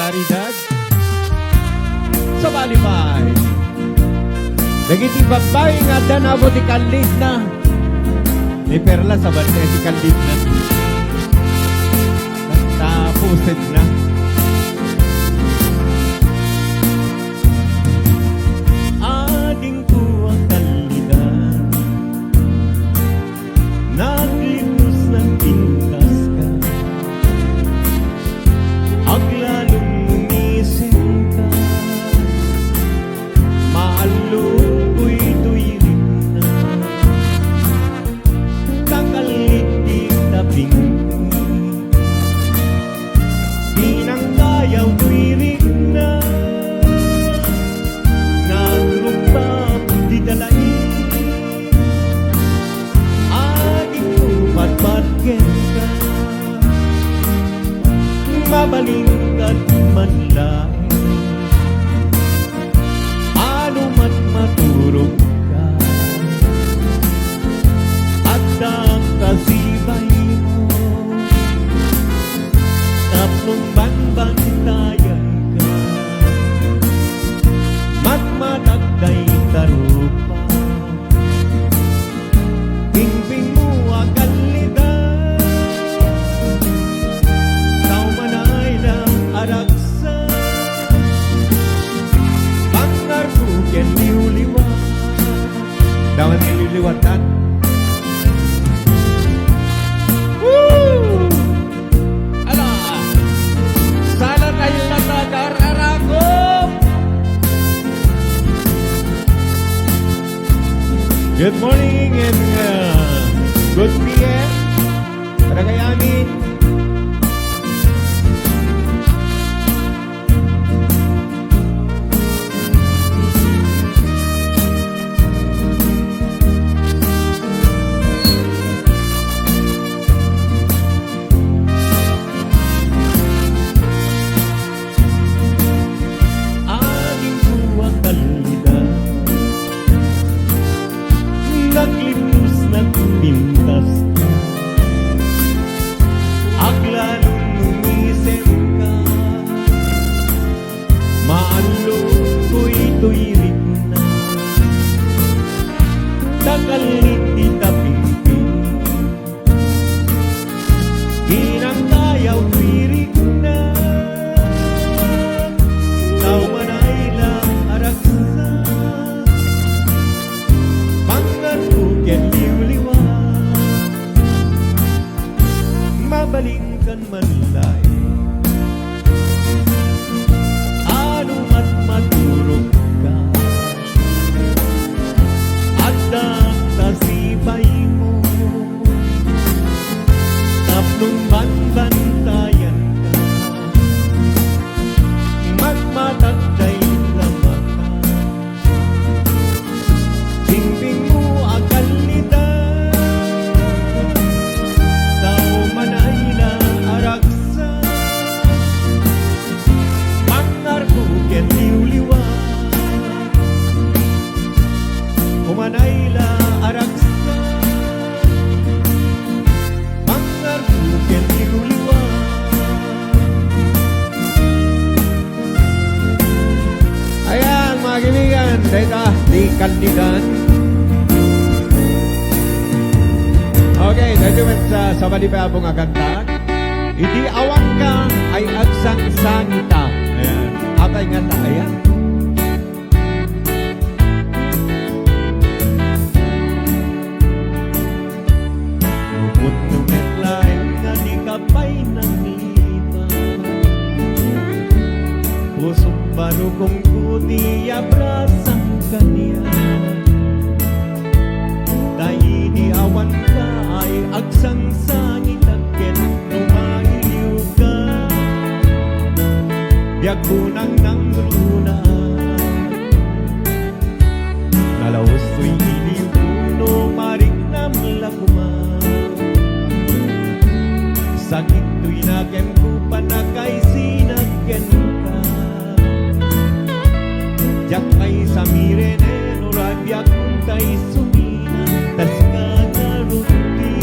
Caridad sa Balibay. Dagiti babay nga danabo ti kalid na. Ni Perla sa balibay ti kalid na. Tapusid na. Ading ko ang kalidad, naglimus ng pintas ka, aglalong umisin ka, maalukoy tuyirin na, takalit di tabing ko, pinanggayaw tuyirin na, nagrupap di dalain, aking umat-matken ka, mabalingkat man lahi, ano man maturog ka, at ang kasibay mo, taplong banbantayan ka, matmatagday tarupa, pingping mo ang kalidad, tao manay ng araksa, pangarbuken liuliwat, dawan niliwatan. Woo! Ala, sana tayo natadararako. Good morning and good PM para kay amin. Aking buwang kalidad, naglimus ng pintas ka, aglalong umisip ka, maalukoy tuyirik na, takalit di taping-ping, pinanggayaw tuyirik na, tao manay lang araksa, pangarbuken liuliwat, mabalingkan man lahi, ano mat maturog ka, at ang tasibay mo, taplong banbantayan ka, magmatagday lamatan, pingping mo ang kalidad, tao manay na araksa, pangarbuken liuliwat, kumanay la araksa, pangarbuken liuliwat. Ayan mga kaibigan, dito di kandidan. Okay, dito sa Balibay po nga kanta. Idi awang ka ay agsang sangita. Ayan, atay nga ta, ayan. Lupot numit lain nga di kapay ng lipa, pusong barukong kuti abrasang kanya, dahil di awan ka ay agsang sangit agken lumahiliw ka, biag kunang ng luna, nalaos ko'y iliw puno marik na malakuma, sakit to'y nagem ko panakay sinagken ka, jak ay samiren en urabyak kay sumina, tas kagaruti,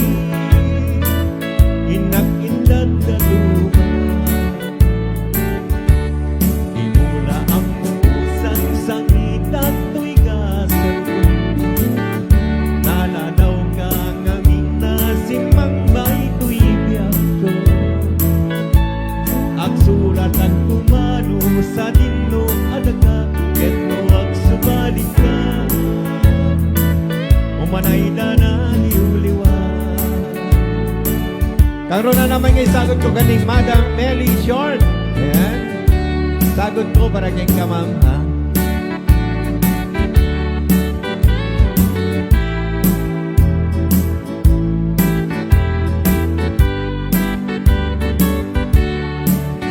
inak indad Agsuratan kumano sa dinno adaga ket no agsubalik ka umanay na liuliwa. Karoon na naman yung sagot ko kaning Madam Melly Short. Ayan. Sagot ko para kay kamam, ha?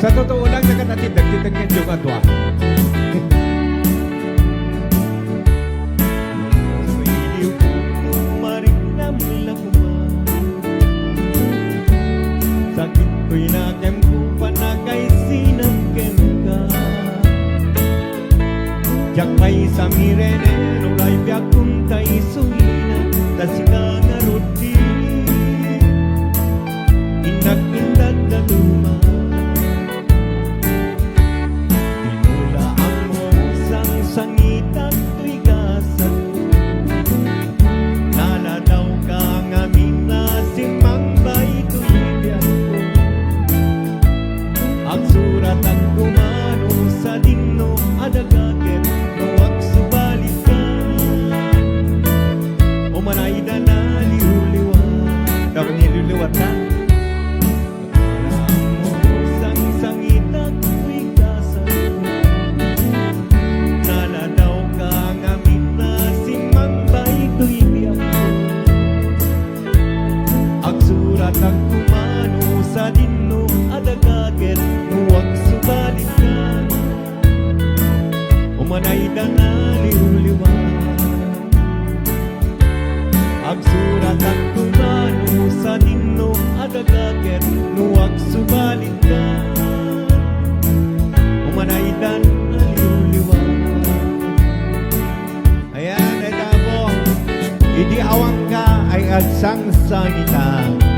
Sa totoo lang, nakatatid-tag ng yung atwa. Iliw marinam lakuma sakit ko'y nakem ko panagay sinagkem ka jak may samirene nulay biyak kung tay sulina tasina nga roti inak-indag na luma tinula ang mong sang-sangitan ko'y kasal naladaw ka nga minasimang bayto'y biyak ko agsuratan kumano sa dinno adagaket no agsubalik ka umanay na naliuliwa Dapat niluluwat na. ang mong sang-sangitan ko'y kasal naladaw ka nga minasimang bayto'y biyak ko agsurat ang kumano sa dinno adagaget huwag subalik ka umanay na naliuliwa agsurat ang kumano sa dinno adagaget huwag subalik ka umanay na naliuliwa. Ayan, ito po. Idi awang ka ay agsang sangitan.